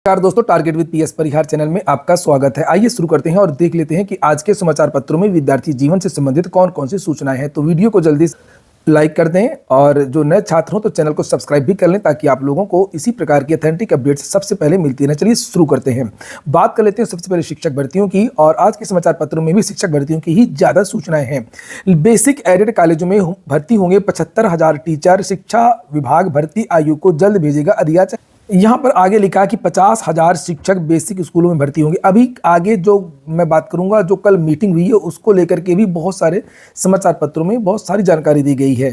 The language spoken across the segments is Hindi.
नमस्कार दोस्तों, target with PS Parihar channel में आपका स्वागत है। आइए शुरू करते हैं और देख लेते हैं कि आज के समाचार पत्रों में विद्यार्थी जीवन से संबंधित कौन कौन सी सूचनाएं हैं। तो वीडियो को जल्दी लाइक कर दें और जो नए छात्र हों तो चैनल को सब्सक्राइब भी कर लें ताकि आप लोगों को इसी प्रकार की ऑथेंटिक अपडेट्स सबसे पहले मिलती रहें। चलिए शुरू करते हैं। बात कर लेते हैं सबसे पहले शिक्षक भर्तियों की, और आज के समाचार पत्रों में भी शिक्षक भर्तियों की ही ज़्यादा सूचनाएं हैं। बेसिक एडेड कॉलेजों में भर्ती होंगे 75,000 टीचर। शिक्षा विभाग भर्ती आयोग को जल्द भेजेगा अधियाचन। यहाँ पर आगे लिखा कि 50,000 शिक्षक बेसिक स्कूलों में भर्ती होंगे। अभी आगे जो मैं बात करूंगा, जो कल मीटिंग हुई है उसको लेकर के भी बहुत सारे समाचार पत्रों में बहुत सारी जानकारी दी गई है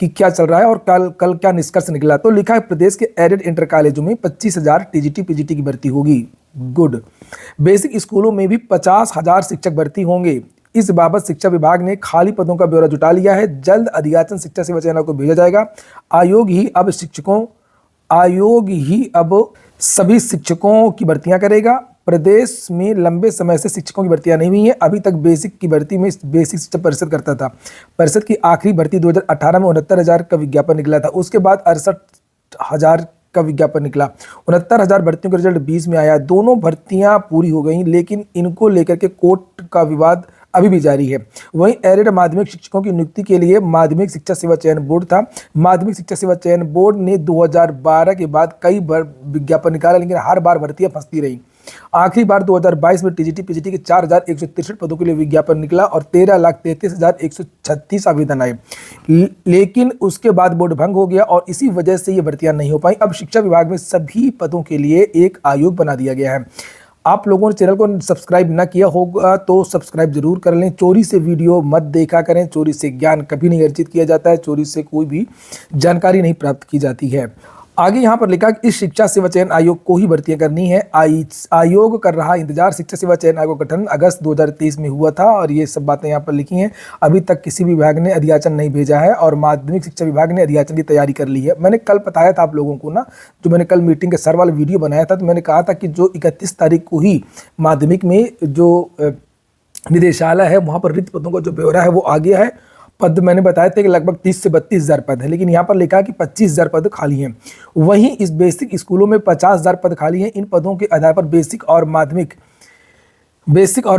कि क्या चल रहा है और कल क्या निष्कर्ष निकला। तो लिखा है प्रदेश के एडेड इंटर कॉलेजों में 25,000 टीजीटी पीजीटी की भर्ती होगी। गुड। बेसिक स्कूलों में भी 50,000 शिक्षक भर्ती होंगे। इस बाबत शिक्षा विभाग ने खाली पदों का ब्यौरा जुटा लिया है। जल्द अधियाचन शिक्षा सेवा चयन को भेजा जाएगा। आयोग ही अब सभी शिक्षकों की भर्तियां करेगा। प्रदेश में लंबे समय से शिक्षकों की भर्तियां नहीं हुई हैं। अभी तक बेसिक की भर्ती में बेसिक शिक्षा परिषद करता था। परिषद की आखिरी भर्ती 2018 में 69,000 का विज्ञापन निकला था। उसके बाद 68,000 का विज्ञापन निकला। 69,000 भर्तियों का रिजल्ट 20 में आया। दोनों भर्तियां पूरी हो गई, लेकिन इनको लेकर के कोर्ट का विवाद अभी भी जारी है। वहीं एडेड माध्यमिक शिक्षकों की नियुक्ति के लिए माध्यमिक शिक्षा सेवा चयन बोर्ड था। माध्यमिक शिक्षा सेवा चयन बोर्ड ने 2012 के बाद कई बार विज्ञापन निकाला, लेकिन हर बार भर्तियां फंसती रही। आखिरी बार 2022 में टीजीटी पीजीटी के 4,163 पदों के लिए विज्ञापन निकला और 13,33,136 आवेदन आए, लेकिन उसके बाद बोर्ड भंग हो गया और इसी वजह से ये भर्तियां नहीं हो पाई। अब शिक्षा विभाग में सभी पदों के लिए एक आयोग बना दिया गया है। आप लोगों ने चैनल को सब्सक्राइब ना किया होगा तो सब्सक्राइब जरूर कर लें। चोरी से वीडियो मत देखा करें। चोरी से ज्ञान कभी नहीं अर्जित किया जाता है। चोरी से कोई भी जानकारी नहीं प्राप्त की जाती है। आगे यहाँ पर लिखा कि इस शिक्षा सेवा चयन आयोग को ही भर्तियां करनी है। आयोग कर रहा इंतजार। शिक्षा सेवा चयन आयोग का गठन अगस्त 2023 में हुआ था और ये सब बातें यहाँ पर लिखी हैं। अभी तक किसी भी विभाग ने अधियाचन नहीं भेजा है और माध्यमिक शिक्षा विभाग ने अधियाचन की तैयारी कर ली है। मैंने कल बताया था आप लोगों को ना, जो मैंने कल मीटिंग के सर वाला वीडियो बनाया था, तो मैंने कहा था कि जो 31 तारीख को ही माध्यमिक में जो निदेशालय है वहाँ पर रिक्त पदों का जो ब्यौरा है वो आ गया है। पद मैंने बताया था कि लगभग 30 से 32,000 पद है, लेकिन यहाँ पर लिखा है कि 25,000 पद खाली हैं। वहीं इस बेसिक स्कूलों में 50,000 पद खाली हैं। इन पदों के आधार पर बेसिक और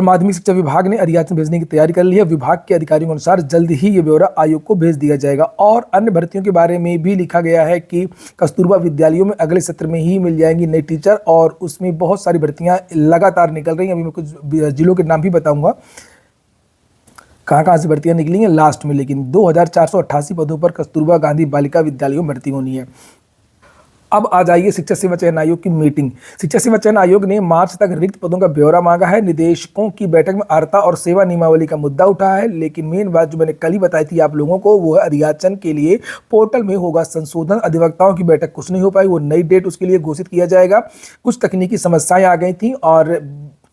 माध्यमिक शिक्षा विभाग ने अधियाचन भेजने की तैयारी कर ली है। विभाग के अधिकारियों के अनुसार जल्द ही ये ब्यौरा आयोग को भेज दिया जाएगा। और अन्य भर्तियों के बारे में भी लिखा गया है कि कस्तूरबा विद्यालयों में अगले सत्र में ही मिल जाएंगी नई टीचर, और उसमें बहुत सारी भर्तियां लगातार निकल रही हैं। अभी मैं कुछ जिलों के नाम भी बताऊंगा कहाँ से भर्तियां निकली हैं लास्ट में, लेकिन 2,488 पदों पर कस्तूरबा गांधी बालिका विद्यालयों में भर्ती होनी है। अब आ जाइए शिक्षा सेवा चयन आयोग की मीटिंग। शिक्षा सेवा चयन आयोग ने मार्च तक रिक्त पदों का ब्यौरा मांगा है। निदेशकों की बैठक में अर्हता और सेवा नियमावली का मुद्दा उठा है, लेकिन मेन बात जो मैंने कल ही बताई थी आप लोगों को, वो है अधियाचन के लिए पोर्टल में होगा संशोधन। अधिवक्ताओं की बैठक कुछ नहीं हो पाई, वो नई डेट उसके लिए घोषित किया जाएगा। कुछ तकनीकी समस्याएं आ गई थी और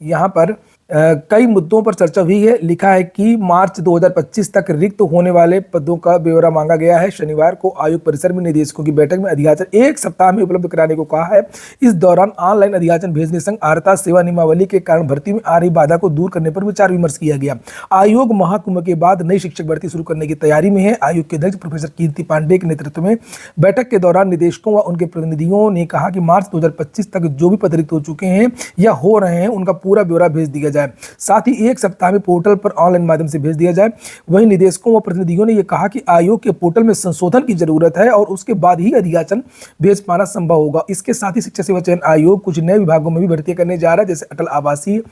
यहाँ पर कई मुद्दों पर चर्चा हुई है। लिखा है कि मार्च 2025 तक रिक्त होने वाले पदों का ब्यौरा मांगा गया है। शनिवार को आयोग परिसर में निदेशकों की बैठक में अधियाचन 1 सप्ताह में उपलब्ध कराने को कहा है। इस दौरान ऑनलाइन अधियाचन भेजने संग अर्हता सेवा नियमावली के कारण भर्ती में आ रही बाधा को दूर करने पर विचार विमर्श किया गया। आयोग महाकुंभ के बाद नई शिक्षक भर्ती शुरू करने की तैयारी में है। आयोग के अध्यक्ष प्रोफेसर कीर्ति पांडेय के नेतृत्व में बैठक के दौरान निदेशकों व उनके प्रतिनिधियों ने कहा कि मार्च 2025 तक जो भी पद रिक्त हो चुके हैं या हो रहे हैं उनका पूरा ब्यौरा भेज दिया जाए। साथ ही 1 सप्ताह में पोर्टल पर ऑनलाइन माध्यम से भेज दिया जाए। वहीं निदेशकों व प्रतिनिधियों ने यह कहा कि आयोग के पोर्टल में संशोधन की जरूरत है और उसके बाद ही अधियाचन भेज पाना संभव होगा। इसके साथ ही शिक्षा सेवा चयन आयोग कुछ नए विभागों में भी भर्ती करने जा रहा है, जैसे अटल आवासीय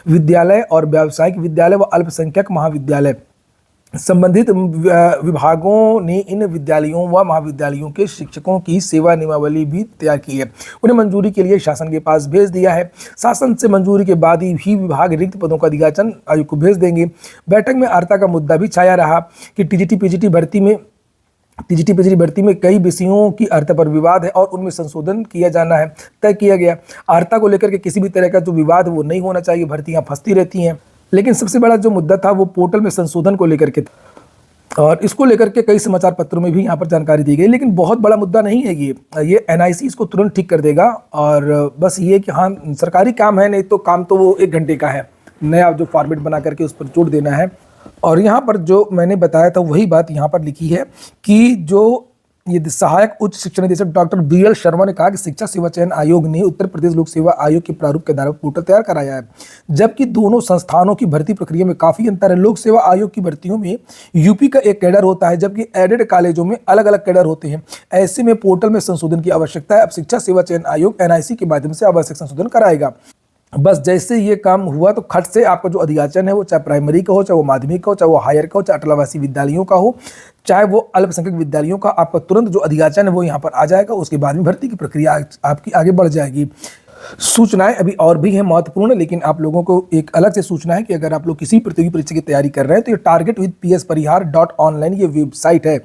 विद्यालय और व्यावसायिक विद्यालय व अल्पसंख्यक महाविद्यालय। संबंधित विभागों ने इन विद्यालयों व महाविद्यालयों के शिक्षकों की सेवा नियमावली भी तैयार की है। उन्हें मंजूरी के लिए शासन के पास भेज दिया है। शासन से मंजूरी के बाद ही विभाग रिक्त पदों का अधियाचन आयोग को भेज देंगे। बैठक में अर्हता का मुद्दा भी छाया रहा कि टीजीटी पीजीटी भर्ती में कई विषयों की अर्हता पर विवाद है और उनमें संशोधन किया जाना है, तय किया गया। अर्हता को लेकर के किसी भी तरह का जो विवाद वो नहीं होना चाहिए। भर्तियां फंसती रहती हैं, लेकिन सबसे बड़ा जो मुद्दा था वो पोर्टल में संशोधन को लेकर के था और इसको लेकर के कई समाचार पत्रों में भी यहाँ पर जानकारी दी गई। लेकिन बहुत बड़ा मुद्दा नहीं है ये एनआईसी इसको तुरंत ठीक कर देगा। और बस ये कि हाँ, सरकारी काम है, नहीं तो काम तो वो 1 घंटे का है। नया जो फॉर्मेट बना करके उस पर जोड़ देना है। और यहाँ पर जो मैंने बताया था वही बात यहाँ पर लिखी है कि जो ये सहायक उच्च शिक्षा निदेशक डॉक्टर BL शर्मा ने कहा कि शिक्षा सेवा चयन आयोग ने उत्तर प्रदेश लोक सेवा आयोग के प्रारूप के आधार पर पोर्टल तैयार कराया है, जबकि दोनों संस्थानों की भर्ती प्रक्रिया में काफी अंतर है। लोक सेवा आयोग की भर्तियों में यूपी का एक कैडर होता है, जबकि एडेड कॉलेजों में अलग अलग कैडर होते हैं। ऐसे में पोर्टल में संशोधन की आवश्यकता है। अब शिक्षा सेवा चयन आयोग NIC के माध्यम से आवश्यक संशोधन कराएगा। बस जैसे ये काम हुआ तो खट से आपका जो अधियाचन है वो चाहे प्राइमरी का हो, चाहे वो माध्यमिक का हो, चाहे वो हायर का हो, चाहे अटल आवासीय विद्यालयों का हो, चाहे वो अल्पसंख्यक विद्यालयों का, आपका तुरंत जो अधियाचन है वो यहाँ पर आ जाएगा। उसके बाद में भर्ती की प्रक्रिया आपकी आगे बढ़ जाएगी। सूचनाएं अभी और भी हैं महत्वपूर्ण, लेकिन आप लोगों को एक अलग से सूचना है कि अगर आप लोग किसी प्रतियोगी परीक्षा की तैयारी कर रहे हैं तो ये targetwithpsparihar.online ये वेबसाइट है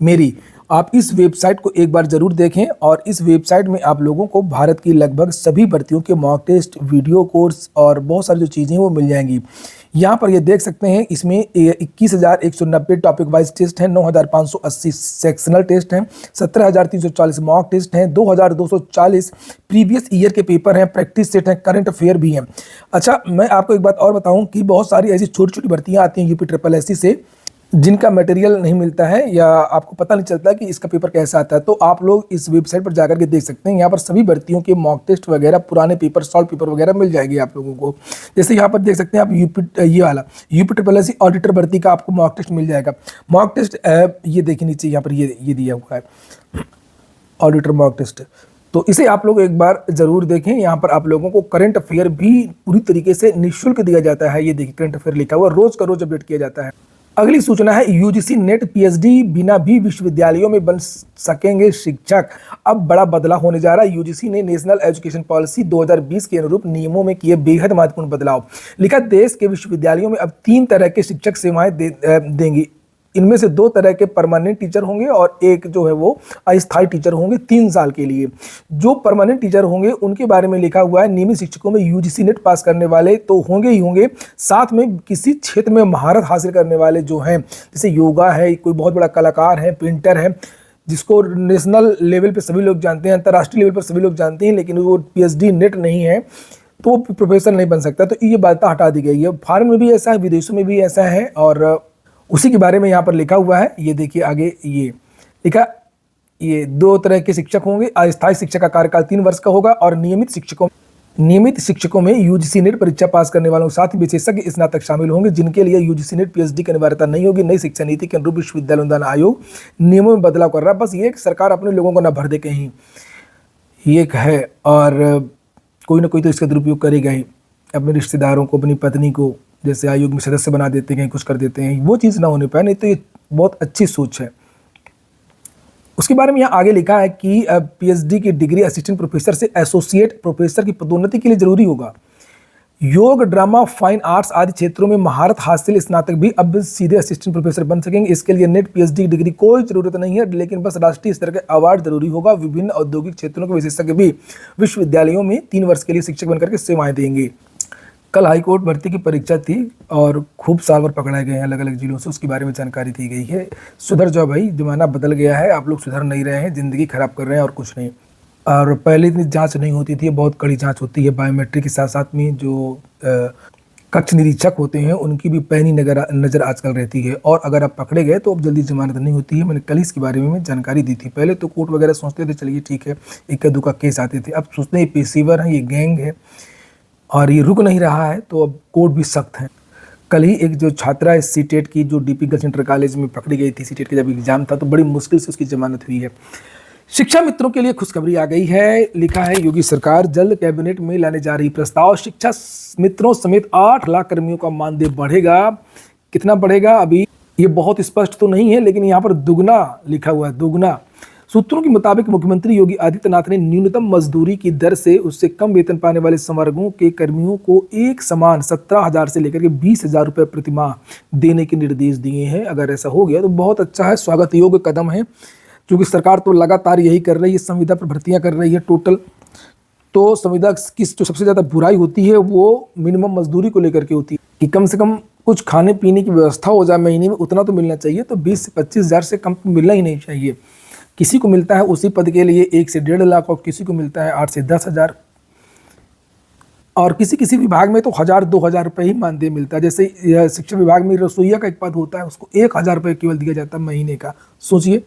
मेरी। आप इस वेबसाइट को एक बार जरूर देखें और इस वेबसाइट में आप लोगों को भारत की लगभग सभी भर्तियों के मॉक टेस्ट, वीडियो कोर्स और बहुत सारी जो चीज़ें हैं वो मिल जाएंगी। यहाँ पर ये देख सकते हैं, इसमें 21,190 टॉपिक वाइज टेस्ट हैं, 9,580 सेक्शनल टेस्ट हैं, 17,340 मॉक टेस्ट हैं, 2,240 प्रीवियस ईयर के पेपर हैं, प्रैक्टिस सेट हैं, करंट अफेयर भी हैं। अच्छा, मैं आपको एक बात और बताऊं कि बहुत सारी ऐसी छोटी छोटी भर्तियाँ आती हैं UPSSC से जिनका मटेरियल नहीं मिलता है या आपको पता नहीं चलता कि इसका पेपर कैसा आता है, तो आप लोग इस वेबसाइट पर जाकर के देख सकते हैं। यहाँ पर सभी भर्तियों के मॉक टेस्ट वगैरह, पुराने पेपर, सॉल्व पेपर वगैरह मिल जाएगी आप लोगों को। जैसे यहाँ पर देख सकते हैं आप ये वाला UPSSC ऑडिटर भर्ती का आपको मॉक टेस्ट मिल जाएगा। मॉक टेस्ट ये देखिए नीचे यहाँ पर ये दिया हुआ है ऑडिटर मॉक टेस्ट, तो इसे आप लोग एक बार जरूर देखें। यहाँ पर आप लोगों को करंट अफेयर भी पूरी तरीके से निःशुल्क दिया जाता है। ये देखिए करंट अफेयर लिखा हुआ, रोज का रोज अपडेट किया जाता है। अगली सूचना है UGC नेट PhD बिना भी विश्वविद्यालयों में बन सकेंगे शिक्षक। अब बड़ा बदलाव होने जा रहा है। UGC ने नेशनल एजुकेशन पॉलिसी 2020 के अनुरूप नियमों में किए बेहद महत्वपूर्ण बदलाव। लिखा, देश के विश्वविद्यालयों में अब 3 तरह के शिक्षक सेवाएं देंगी। इनमें से 2 तरह के परमानेंट टीचर होंगे और एक जो है वो अस्थायी टीचर होंगे 3 साल के लिए। जो परमानेंट टीचर होंगे उनके बारे में लिखा हुआ है, नियमित शिक्षकों में UGC नेट पास करने वाले तो होंगे ही होंगे, साथ में किसी क्षेत्र में महारत हासिल करने वाले जो हैं, जैसे योगा है, कोई बहुत बड़ा कलाकार है, पेंटर है, जिसको नेशनल लेवल पर सभी लोग जानते हैं, अंतर्राष्ट्रीय लेवल पर सभी लोग जानते हैं, लेकिन वो PhD नेट नहीं है तो वो प्रोफेसर नहीं बन सकता। तो ये बात हटा दी गई है। फॉरेन में भी ऐसा है, विदेशों में भी ऐसा है और उसी के बारे में यहाँ पर लिखा हुआ है। ये देखिए आगे ये लिखा, ये 2 तरह के शिक्षक होंगे। अस्थायी शिक्षक का कार्यकाल 3 वर्ष का होगा और नियमित शिक्षकों में UGC नेट परीक्षा पास करने वालों के साथ ही विशेषज्ञ स्नातक शामिल होंगे, जिनके लिए UGC नेट PhD की अनिवार्यता नहीं होगी। नई शिक्षा नीति के अनुरूप विश्वविद्यालय अनुदान आयोग नियमों में बदलाव कर रहा है। बस ये कि सरकार अपने लोगों को न भर दे कहीं, ये है, और कोई ना कोई तो इसका दुरुपयोग करेगा ही। अपने रिश्तेदारों को, अपनी पत्नी को जैसे आयोग में सदस्य बना देते हैं, कुछ कर देते हैं, वो चीज़ ना होने पाए। नहीं तो ये बहुत अच्छी सोच है। उसके बारे में यहाँ आगे लिखा है कि PhD की डिग्री असिस्टेंट प्रोफेसर से एसोसिएट प्रोफेसर की पदोन्नति के लिए जरूरी होगा। योग, ड्रामा, फाइन आर्ट्स आदि क्षेत्रों में महारत हासिल स्नातक भी अब सीधे असिस्टेंट प्रोफेसर बन सकेंगे। इसके लिए नेट PhD डिग्री कोई जरूरत नहीं है, लेकिन बस राष्ट्रीय स्तर का अवार्ड जरूरी होगा। विभिन्न औद्योगिक क्षेत्रों के विशेषज्ञ भी विश्वविद्यालयों में 3 वर्ष के लिए शिक्षक बनकर के सेवाएं देंगे। कल हाईकोर्ट भर्ती की परीक्षा थी और खूब सालवर पकड़ाए गए हैं अलग अलग जिलों से, उसके बारे में जानकारी दी गई है। सुधर जाओ भाई, जमाना बदल गया है, आप लोग सुधर नहीं रहे हैं, ज़िंदगी खराब कर रहे हैं और कुछ नहीं। और पहले इतनी जांच नहीं होती थी, बहुत कड़ी जांच होती है। बायोमेट्रिक के साथ साथ में जो कक्ष निरीक्षक होते हैं उनकी भी पैनी नज़र आजकल रहती है, और अगर आप पकड़े गए तो अब जल्दी जमानत नहीं होती है। मैंने कल इसके बारे में जानकारी दी थी। पहले तो कोर्ट वगैरह सोचते थे चलिए ठीक है, इक्का दुक्का केस आते थे, अब सोचते हैं पेशेवर हैं, ये गैंग है और ये रुक नहीं रहा है, तो अब कोर्ट भी सख्त है। कल ही एक जो छात्रा है सीटेट की, जो DP गर्ल्स इंटर कॉलेज में पकड़ी गई थी, सीटेट का जब एग्जाम था तो बड़ी मुश्किल से उसकी जमानत हुई है। शिक्षा मित्रों के लिए खुशखबरी आ गई है। लिखा है, योगी सरकार जल्द कैबिनेट में लाने जा रही प्रस्ताव। शिक्षा मित्रों समेत 8 लाख कर्मियों का मानदेय बढ़ेगा। कितना बढ़ेगा अभी ये बहुत स्पष्ट तो नहीं है, लेकिन यहाँ पर दुगना लिखा हुआ है, दुगना। सूत्रों के मुताबिक मुख्यमंत्री योगी आदित्यनाथ ने न्यूनतम मजदूरी की दर से उससे कम वेतन पाने वाले संवर्गों के कर्मियों को एक समान 17,000 से लेकर के 20,000 रुपये प्रतिमाह देने के निर्देश दिए हैं। अगर ऐसा हो गया तो बहुत अच्छा है, स्वागत योग्य कदम है, क्योंकि सरकार तो लगातार यही कर रही है, संविदा पर भर्तियां कर रही है टोटल। तो संविदा की जो सबसे ज़्यादा बुराई होती है वो मिनिमम मजदूरी को लेकर के होती है कि कम से कम कुछ खाने पीने की व्यवस्था हो जाए, महीने में उतना तो मिलना चाहिए। तो 20 से 25,000 से कम मिलना ही नहीं चाहिए। किसी को मिलता है उसी पद के लिए 1 से 1.5 लाख और किसी को मिलता है 8 से 10,000, और किसी किसी विभाग में तो 1,000-2,000 रुपये ही मानदेय मिलता है। जैसे शिक्षा विभाग में रसोईया का एक पद होता है, उसको 1,000 रुपये केवल दिया जाता है महीने का। सोचिए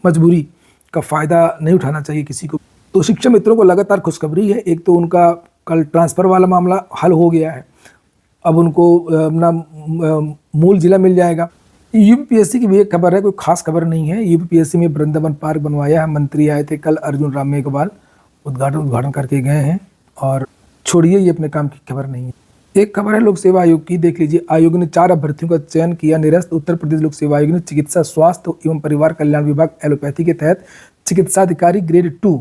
मजबूरी, का फ़ायदा नहीं उठाना चाहिए किसी को। तो शिक्षक मित्रों को लगातार खुशखबरी है। एक तो उनका कल ट्रांसफ़र वाला मामला हल हो गया है, अब उनको अपना मूल जिला मिल जाएगा। यूपीपीएससी की भी एक खबर है, कोई खास खबर नहीं है। यूपीपीएससी में वृंदावन पार्क बनवाया है, मंत्री आए थे कल, अर्जुन राम मेघवाल उद्घाटन करके गए हैं। और छोड़िए, ये अपने काम की खबर नहीं है। एक खबर है लोक सेवा आयोग की, देख लीजिए। आयोग ने 4 अभ्यर्थियों का चयन किया निरस्त। उत्तर प्रदेश लोक सेवा आयोग ने चिकित्सा स्वास्थ्य एवं परिवार कल्याण विभाग एलोपैथी के तहत चिकित्साधिकारी ग्रेड 2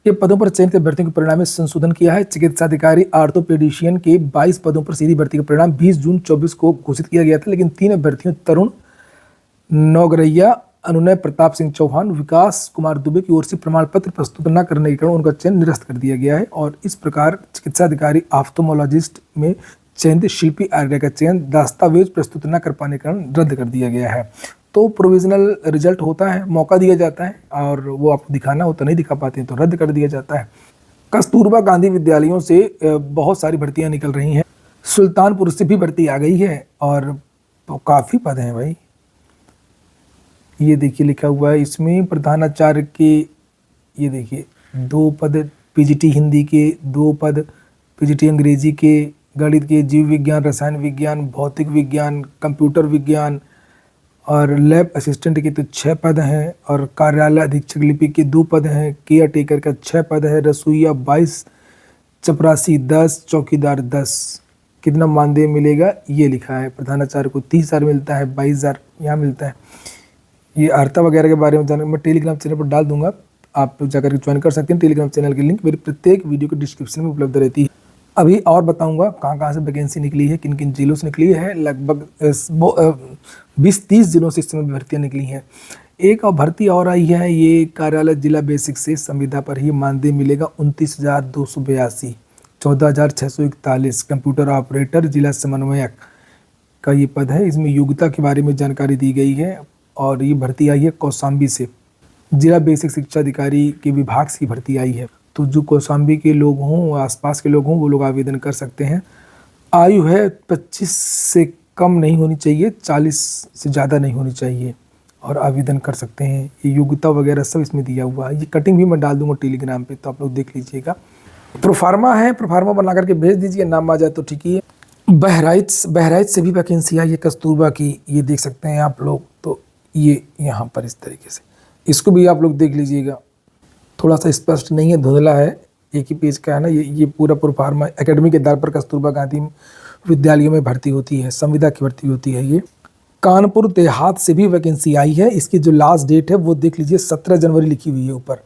के पदों पर चयनित अभ्यर्थियों के परिणाम में संशोधन किया है। चिकित्साधिकारी आर्थोपेडिशियन के 22 पदों पर सीधी भर्ती का परिणाम 20 जून 24 को घोषित किया गया था, लेकिन 3 अभ्यर्थियों तरुण नौगरैया, अनुनय प्रताप सिंह चौहान, विकास कुमार दुबे की ओर से प्रमाण पत्र प्रस्तुत न करने के कारण उनका चयन निरस्त कर दिया गया है। और इस प्रकार चिकित्साधिकारी ऑप्थेल्मोलॉजिस्ट में चयनित शिल्पी आर्य का चयन दस्तावेज प्रस्तुत न कर पाने के कारण रद्द कर दिया गया है। तो प्रोविजनल रिजल्ट होता है, मौका दिया जाता है और वो आपको दिखाना होता नहीं दिखा पाते हैं तो रद्द कर दिया जाता है। कस्तूरबा गांधी विद्यालयों से बहुत सारी भर्तियाँ निकल रही हैं। सुल्तानपुर से भी भर्ती आ गई है और काफ़ी पद हैं भाई। ये देखिए लिखा हुआ है इसमें प्रधानाचार्य के, ये देखिए 2 पद, पीजीटी हिंदी के 2 पद, पीजीटी अंग्रेजी के, गणित के, जीव विज्ञान, रसायन विज्ञान, भौतिक विज्ञान, कंप्यूटर विज्ञान और लैब असिस्टेंट के तो 6 पद हैं। और कार्यालय अधीक्षक लिपि के 2 पद हैं। केयर टेकर का 6 पद है। रसोईया 22, चपरासी 10, चौकीदार 10। कितना मानदेय मिलेगा ये लिखा है। प्रधानाचार्य को 30,000 मिलता है, 22,000 यहाँ मिलता है। ये अर्ता वगैरह के बारे में जानने मैं टेलीग्राम चैनल पर डाल दूंगा, आप जाकर के ज्वाइन कर सकते हैं। टेलीग्राम चैनल की लिंक मेरी प्रत्येक वीडियो के डिस्क्रिप्शन में उपलब्ध रहती है। अभी और बताऊंगा कहाँ कहाँ से वैकेंसी निकली है, किन किन जिलों से निकली है। लगभग 20-30 जिलों से इस समय भर्तियाँ निकली हैं। एक और भर्ती और आई है, ये कार्यालय जिला बेसिक से संविदा पर ही मानदेय मिलेगा 29,282, 14,641। कंप्यूटर ऑपरेटर जिला समन्वयक का ये पद है। इसमें योग्यता के बारे में जानकारी दी गई है और ये भर्ती आई है कौशाम्बी से। जिला बेसिक शिक्षा अधिकारी के विभाग से भर्ती आई है। तो जो कौशाम्बी के लोग हों, आसपास के लोग हों, वो लोग आवेदन कर सकते हैं। आयु है 25 से कम नहीं होनी चाहिए, 40 से ज़्यादा नहीं होनी चाहिए और आवेदन कर सकते हैं। ये योग्यता वगैरह सब इसमें दिया हुआ है। ये कटिंग भी मैं डाल दूंगा टेलीग्राम पे, तो आप लोग देख लीजिएगा। प्रोफार्मा है, प्रोफार्मा बना करके भेज दीजिए, नाम आ जाए तो ठीक ही है। बहराइच से भी वैकेंसी आई है कस्तूरबा की, ये देख सकते हैं आप लोग। तो ये यहाँ पर इस तरीके से, इसको भी आप लोग देख लीजिएगा। थोड़ा सा स्पष्ट नहीं है, धुंधला है, एक ही पेज का है ना। ये पूरा प्रोफार्मा एकेडमी के आधार पर कस्तूरबा गांधी विद्यालयों में भर्ती होती है, संविदा की भर्ती होती है। ये कानपुर देहात से भी वैकेंसी आई है। इसकी जो लास्ट डेट है वो देख लीजिए, 17 जनवरी लिखी हुई है ऊपर।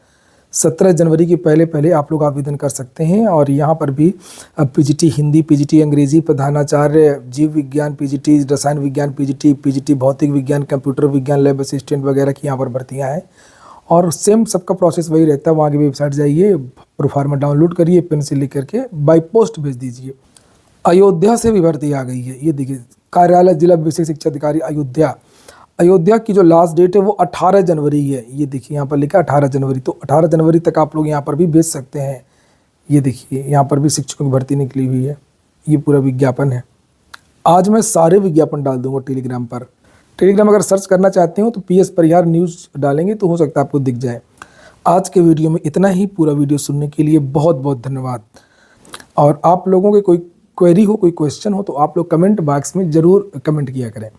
17 जनवरी के पहले आप लोग आवेदन कर सकते हैं। और यहाँ पर भी पीजीटी हिंदी, पीजीटी अंग्रेजी, प्रधानाचार्य जीव विज्ञान, पीजीटी रसायन विज्ञान, पीजीटी भौतिक विज्ञान, कंप्यूटर विज्ञान, लैब असिस्टेंट वगैरह की यहाँ पर भर्तियाँ हैं। और सेम सबका प्रोसेस वही रहता है। वहाँ की वेबसाइट जाइए, प्रोफार्मा डाउनलोड करिए, पेन से लिख करके बाई पोस्ट भेज दीजिए। अयोध्या से भी भर्ती आ गई है। ये देखिए, कार्यालय जिला बेसिक शिक्षा अधिकारी अयोध्या की जो लास्ट डेट है वो 18 जनवरी है। ये देखिए यहाँ पर लिखा 18 जनवरी, तो 18 जनवरी तक आप लोग यहाँ पर भी भेज सकते हैं। ये देखिए यहाँ पर भी शिक्षकों की भर्ती निकली हुई है। ये पूरा विज्ञापन है। आज मैं सारे विज्ञापन डाल दूंगा टेलीग्राम पर। टेलीग्राम अगर सर्च करना चाहते हो तो PS परिहार न्यूज़ डालेंगे तो हो सकता है आपको दिख जाए। आज के वीडियो में इतना ही। पूरा वीडियो सुनने के लिए बहुत बहुत धन्यवाद। और आप लोगों के कोई क्वेरी हो, कोई क्वेश्चन हो तो आप लोग कमेंट बॉक्स में ज़रूर कमेंट किया करें।